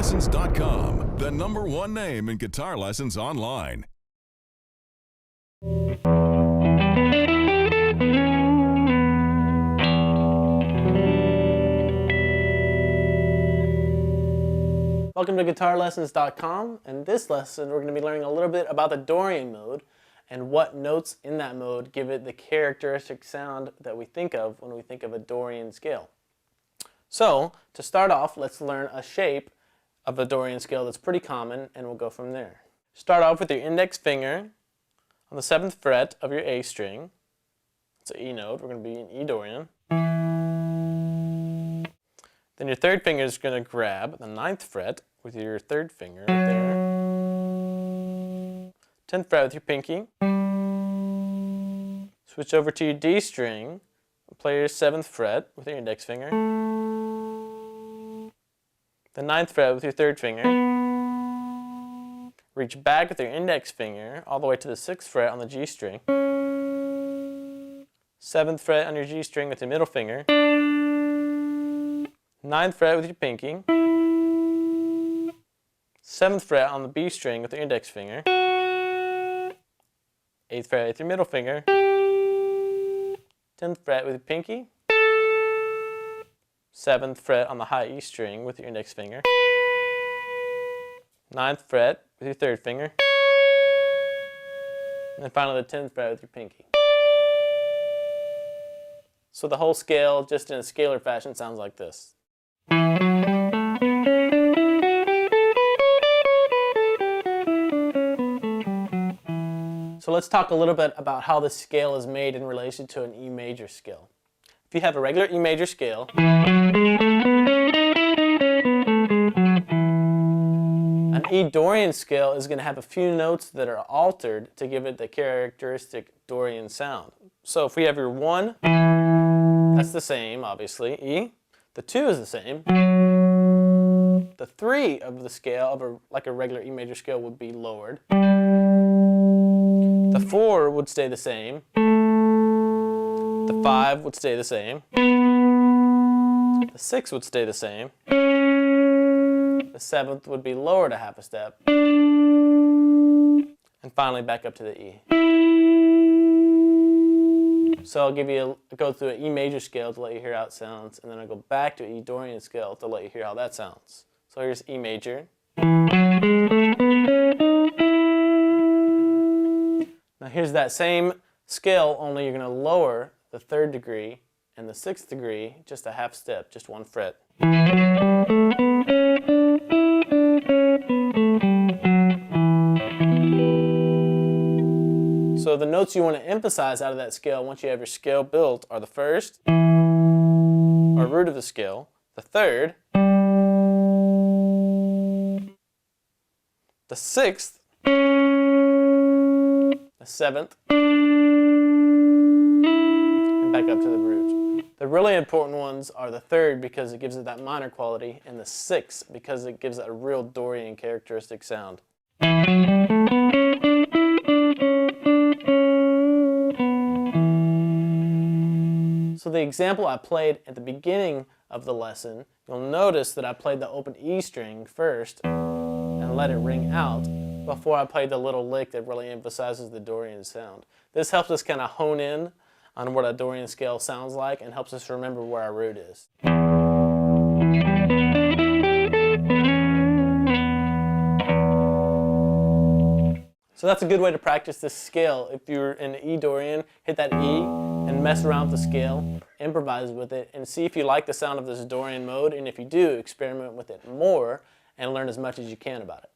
GuitarLessons.com, the #1 name in guitar lessons online. Welcome to GuitarLessons.com. In this lesson, we're going to be learning a little bit about the Dorian mode and what notes in that mode give it the characteristic sound that we think of when we think of a Dorian scale. So, to start off, let's learn a shape of a Dorian scale that's pretty common, and we'll go from there. Start off with your index finger on the 7th fret of your A string. It's an E note. We're going to be in E Dorian. Then your third finger is going to grab the 9th fret with your third finger right there. 10th fret with your pinky. Switch over to your D string. Play your 7th fret with your index finger. The 9th fret with your third finger. Reach back with your index finger all the way to the 6th fret on the G string. 7th fret on your G string with your middle finger. 9th fret with your pinky. 7th fret on the B string with your index finger. 8th fret with your middle finger. 10th fret with your pinky. 7th fret on the high E string with your index finger. 9th fret with your third finger. And then finally the 10th fret with your pinky. So the whole scale, just in a scalar fashion, sounds like this. So let's talk a little bit about how this scale is made in relation to an E major scale. If you have a regular E major scale, an E Dorian scale is going to have a few notes that are altered to give it the characteristic Dorian sound. So if we have your 1, that's the same, obviously, E. The 2 is the same. The 3 of the scale, like a regular E major scale, would be lowered. The 4 would stay the same. The 5 would stay the same. The 6 would stay the same. The 7th would be lowered a half a step. And finally back up to the E. So I'll go through an E major scale to let you hear how it sounds, and then I'll go back to an E Dorian scale to let you hear how that sounds. So here's E major. Now here's that same scale, only you're going to lower the 3rd degree and the 6th degree just a half step, just 1 fret. So the notes you want to emphasize out of that scale once you have your scale built are the 1st, or root of the scale, the 3rd, the 6th, the 7th, and back up to the root. The really important ones are the 3rd because it gives it that minor quality, and the 6th because it gives it a real Dorian characteristic sound. So the example I played at the beginning of the lesson, you'll notice that I played the open E string first and let it ring out before I played the little lick that really emphasizes the Dorian sound. This helps us kind of hone in on what a Dorian scale sounds like and helps us remember where our root is. So that's a good way to practice this scale. If you're in E Dorian, hit that E and mess around with the scale, improvise with it, and see if you like the sound of this Dorian mode, and if you do, experiment with it more and learn as much as you can about it.